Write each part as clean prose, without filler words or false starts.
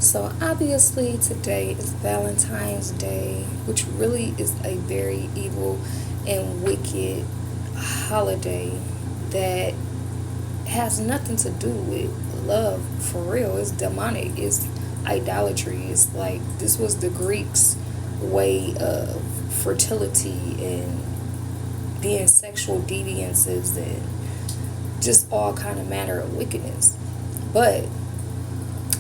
So obviously today is Valentine's Day, which really is a very evil and wicked holiday that has nothing to do with love for real. It's demonic. It's idolatry. It's like this was the Greeks' way of fertility and being sexual deviances and just all kind of manner of wickedness. But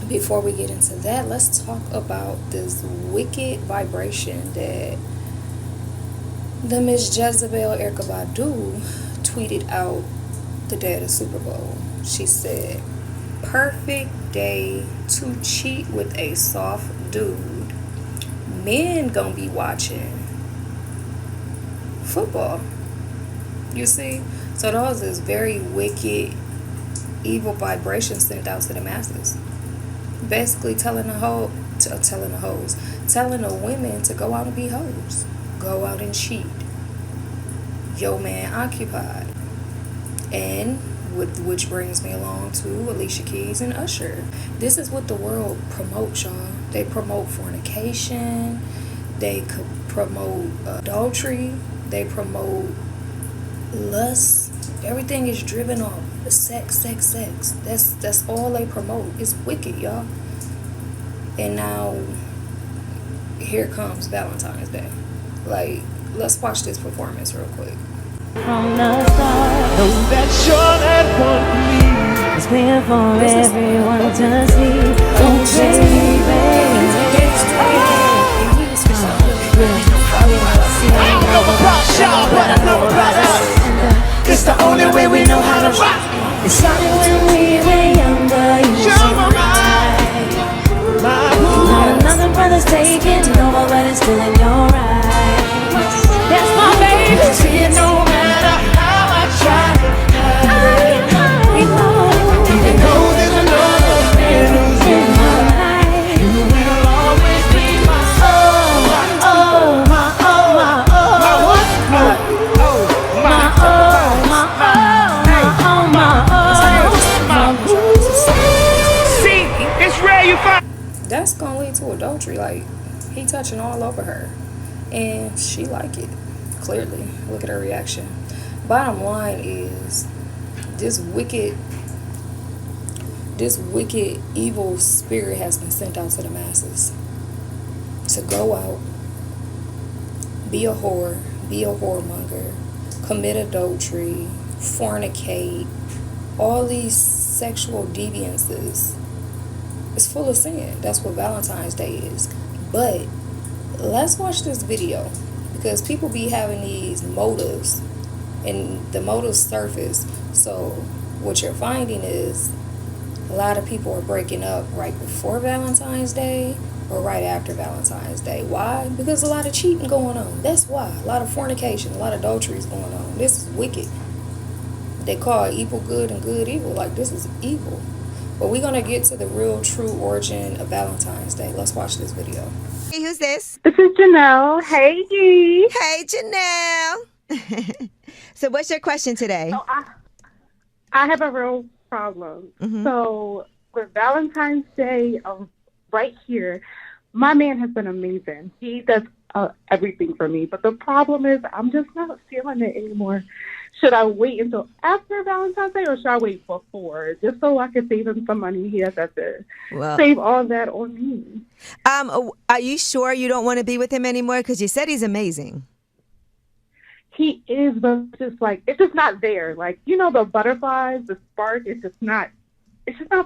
before we get into that, let's talk about this wicked vibration that the Miss Jezebel Erykah Badu tweeted out the day of the Super Bowl. She said, "Perfect day to cheat with a soft dude. Men gonna be watching football." You see? So those is very wicked, evil vibrations sent out to the masses. Basically telling telling the women to go out and be hoes. Go out and cheat. Yo man occupied. And which brings me along to Alicia Keys and Usher. This is what the world promotes, y'all. They promote fornication. They could promote adultery. They promote lust. Everything is driven off sex, sex, sex. That's all they promote. It's wicked, y'all. And now here comes Valentine's Day. Like, let's watch this performance real quick. From the start, know that you're that one for me. it's clear for everyone to see. Oh, I don't know about y'all, but I know about us. It's the only way we know how to rock. It started when we were younger. You You're were right. my Not another brother's taking over, but it's still in your right. That's my baby. See, no matter how I try, even though there's another man who's in my life, you will always be my soul. My what? See, it's rare you find. That's gonna lead to adultery. Like, he touching all over her. And she like it. Clearly. Look at her reaction. Bottom line is this wicked evil spirit has been sent out to the masses to go out, be a whore, be a whoremonger, commit adultery, fornicate, all these sexual deviances. It's full of sin. That's what Valentine's Day is. But let's watch this video because people be having these motives and the motives surface. So what you're finding is a lot of people are breaking up right before Valentine's Day or right after Valentine's Day. Why? Because a lot of cheating going on. That's why. A lot of fornication, a lot of adultery is going on. This is wicked. They call evil good and good evil. Like, this is evil. But we're going to get to the real true origin of Valentine's Day. Let's watch this video. Hey, who's this? This is Janelle. Hey, G. Hey, Janelle. So what's your question today? So I have a real problem. So with Valentine's Day, right here, my man has been amazing. He does everything for me. But the problem is I'm just not feeling it anymore. Should I wait until after Valentine's Day or should I wait before? Just so I can save him some money. He has to save all that on me. Are you sure you don't want to be with him anymore? Because you said he's amazing. He is, but it's just not there. Like, you know, the butterflies, the spark, it's just not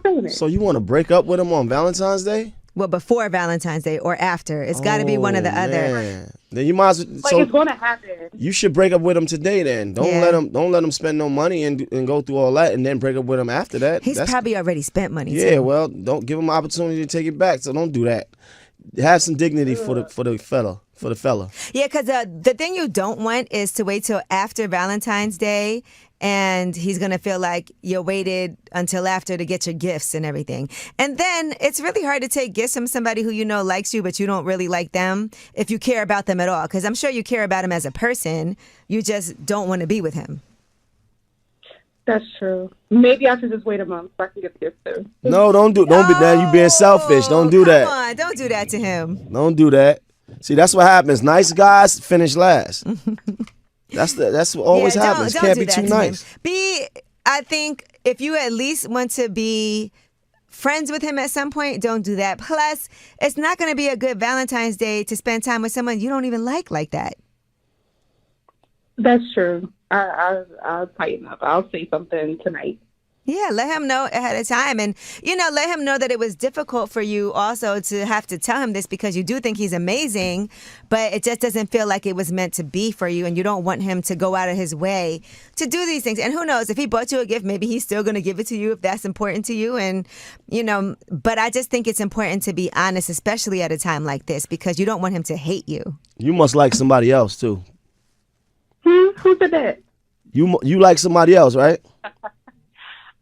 feeling it. So you want to break up with him on Valentine's Day? Well, before Valentine's Day or after. It's got to be one or the other. Then you might as well. Like, So it's going to happen. you should break up with him today. Then don't let him spend no money and go through all that and then break up with him after that. He's probably already spent money. Yeah. too. Well, don't give him an opportunity to take it back. So don't do that. Have some dignity for the fella. Yeah, because the thing you don't want is to wait till after Valentine's Day and he's going to feel like you waited until after to get your gifts and everything. And then it's really hard to take gifts from somebody who you know likes you, but you don't really like them if you care about them at all. Because I'm sure you care about him as a person. You just don't want to be with him. That's true. Maybe I should just wait a month so I can get the gift too. No, don't be now. You being selfish. Don't do that. Come on, don't do that to him. Don't do that. See, that's what happens. Nice guys finish last. That's what always happens. Don't Can't do be that too to nice. him. I think if you at least want to be friends with him at some point, don't do that. Plus, it's not going to be a good Valentine's Day to spend time with someone you don't even like that. That's true. I'll tighten up. I'll say something tonight. Yeah, let him know ahead of time. And, let him know that it was difficult for you also to have to tell him this because you do think he's amazing, but it just doesn't feel like it was meant to be for you. And you don't want him to go out of his way to do these things. And who knows, if he bought you a gift, maybe he's still going to give it to you if that's important to you. And, but I just think it's important to be honest, especially at a time like this, because you don't want him to hate you. You must like somebody else too. Who said that? You like somebody else, right?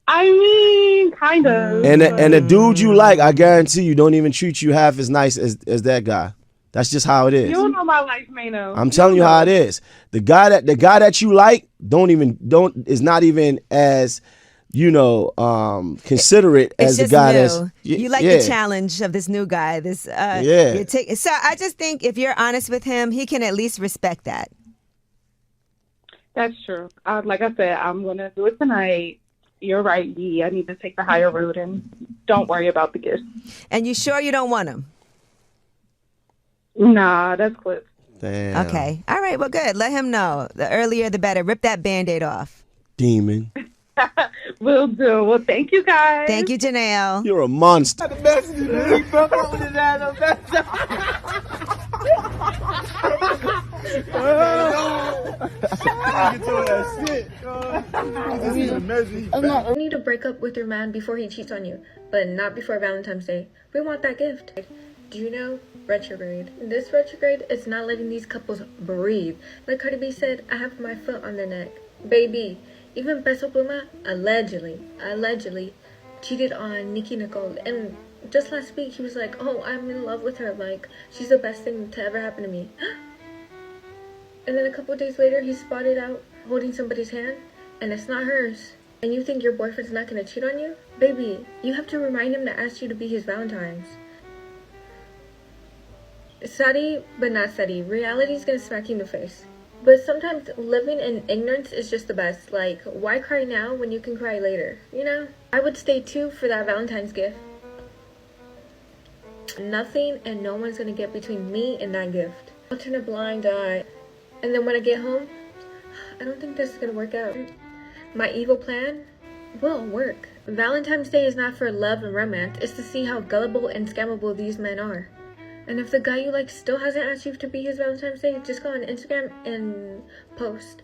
I mean, kind of. And the dude you like, I guarantee you, don't even treat you half as nice as that guy. That's just how it is. You don't know my life, Mano. I'm telling you how it is. The guy that you like is not even as considerate as the guy that's you like the challenge of this new guy. So I just think if you're honest with him, he can at least respect that. That's true. Like I said, I'm gonna do it tonight. You're right, Dee. I need to take the higher road and don't worry about the gifts. And you sure you don't want them? Nah, that's clip. Damn. Okay. All right. Well, good. Let him know. The earlier, the better. Rip that Band-Aid off. Demon. Will do. Well, thank you, guys. Thank you, Janelle. You're a monster. You need to break up with your man before he cheats on you, but not before Valentine's Day. We want that gift. Do you know retrograde? This retrograde is not letting these couples breathe. Like Cardi B said, I have my foot on their neck. Baby, even Peso Pluma allegedly cheated on Nicki Nicole. And just last week he was like, oh, I'm in love with her. Like, she's the best thing to ever happen to me. And then a couple days later, he's spotted out holding somebody's hand, and it's not hers. And you think your boyfriend's not going to cheat on you? Baby, you have to remind him to ask you to be his Valentine's. Sorry, but not sorry. Reality's going to smack you in the face. But sometimes living in ignorance is just the best. Like, why cry now when you can cry later? I would stay too for that Valentine's gift. Nothing and no one's going to get between me and that gift. I'll turn a blind eye. And then when I get home, I don't think this is going to work out. My evil plan will work. Valentine's Day is not for love and romance. It's to see how gullible and scammable these men are. And if the guy you like still hasn't asked you to be his Valentine's Day, just go on Instagram and post.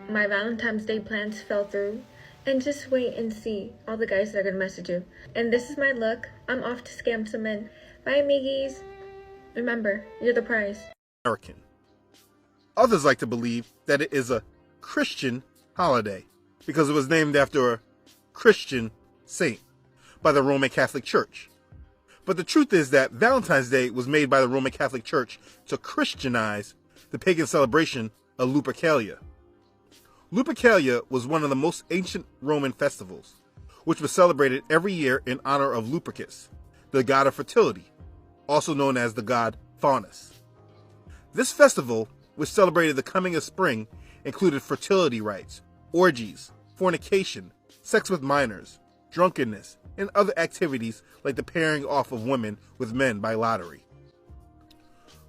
My Valentine's Day plans fell through. And just wait and see all the guys that are going to message you. And this is my look. I'm off to scam some men. Bye, amigues. Remember, you're the prize. American. Others like to believe that it is a Christian holiday because it was named after a Christian saint by the Roman Catholic Church. But the truth is that Valentine's Day was made by the Roman Catholic Church to Christianize the pagan celebration of Lupercalia. Lupercalia was one of the most ancient Roman festivals, which was celebrated every year in honor of Lupercus, the god of fertility, also known as the god Faunus. This festival, which celebrated the coming of spring, included fertility rites, orgies, fornication, sex with minors, drunkenness, and other activities like the pairing off of women with men by lottery.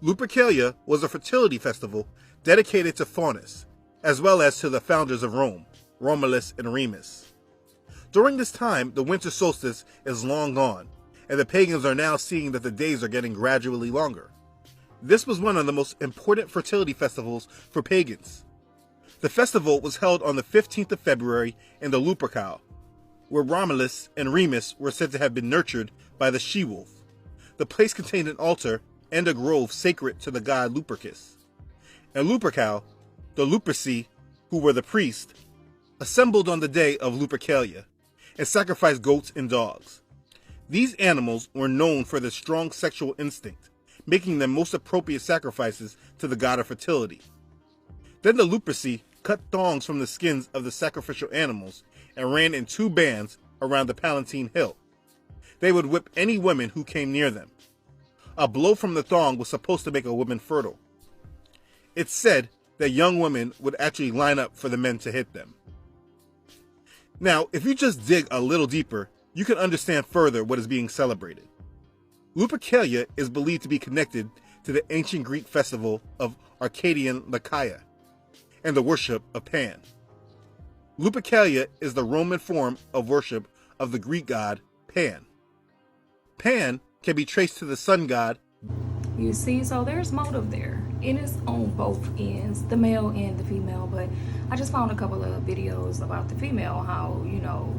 Lupercalia was a fertility festival dedicated to Faunus, as well as to the founders of Rome, Romulus and Remus. During this time, the winter solstice is long gone, and the pagans are now seeing that the days are getting gradually longer. This was one of the most important fertility festivals for pagans. The festival was held on the 15th of February in the Lupercal, where Romulus and Remus were said to have been nurtured by the she-wolf. The place contained an altar and a grove sacred to the god Lupercus. In Lupercal, the Luperci, who were the priests, assembled on the day of Lupercalia and sacrificed goats and dogs. These animals were known for their strong sexual instinct, making them most appropriate sacrifices to the god of fertility. Then the Luperci cut thongs from the skins of the sacrificial animals and ran in 2 bands around the Palatine Hill. They would whip any women who came near them. A blow from the thong was supposed to make a woman fertile. It's said that young women would actually line up for the men to hit them. Now, if you just dig a little deeper, you can understand further what is being celebrated. Lupercalia is believed to be connected to the ancient Greek festival of Arcadian Lycaea and the worship of Pan. Lupercalia is the Roman form of worship of the Greek god Pan. Pan can be traced to the sun god. You see, so there's motive there. It is on both ends, the male and the female, but I just found a couple of videos about the female, how, you know,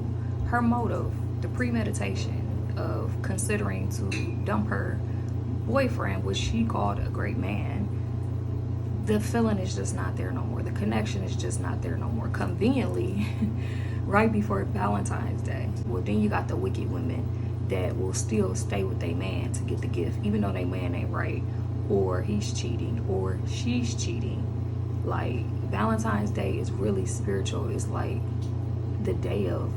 her motive, the premeditation of considering to dump her boyfriend, which she called a great man. The feeling is just not there no more. The connection is just not there no more. Conveniently, right before Valentine's Day, well, then you got the wicked women that will still stay with their man to get the gift, even though their man ain't right, or he's cheating, or she's cheating. Like, Valentine's Day is really spiritual. It's like the day of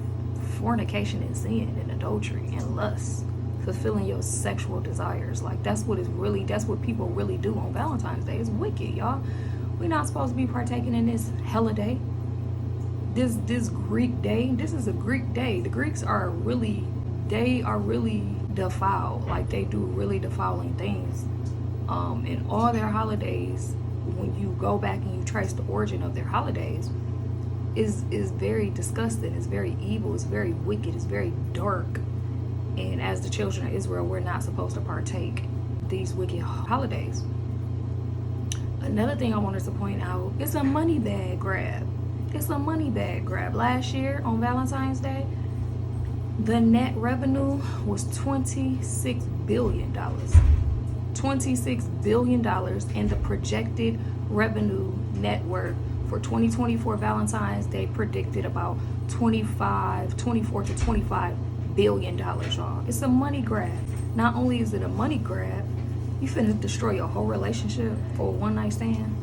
fornication and sin and adultery and lust, fulfilling your sexual desires. Like, that's what people really do on Valentine's Day. It's wicked, y'all. We're not supposed to be partaking in this holiday, this Greek day. This is a Greek day. The Greeks are really defiled. Like, they do really defiling things. And all their holidays, when you go back and you trace the origin of their holidays, is very disgusting. It's very evil. It's very wicked. It's very dark. And as the children of Israel, we're not supposed to partake these wicked holidays. Another thing I wanted to point out is a money bag grab. It's a money bag grab. Last year on Valentine's Day, the net revenue was $26 billion. $26 billion, and the projected revenue net worth for 2024 Valentine's Day predicted about 24 to $25 billion, y'all. It's a money grab. Not only is it a money grab, you finna destroy your whole relationship for a one-night stand,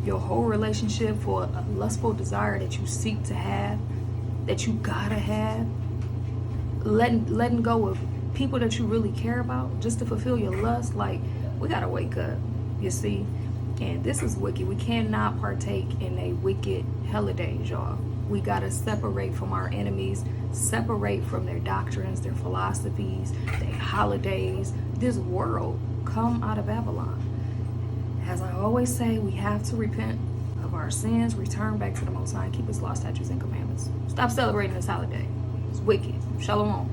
your whole relationship for a lustful desire that you seek to have, that you gotta have, letting go of people that you really care about just to fulfill your lust. Like, we gotta wake up, you see. And this is wicked. We cannot partake in a wicked holidays, y'all. We gotta separate from our enemies, separate from their doctrines, their philosophies, their holidays, this world. Come out of Babylon. As I always say, we have to repent of our sins, return back to the Most High, and keep His law, statutes, and commandments. Stop celebrating this holiday. It's wicked. Shalom.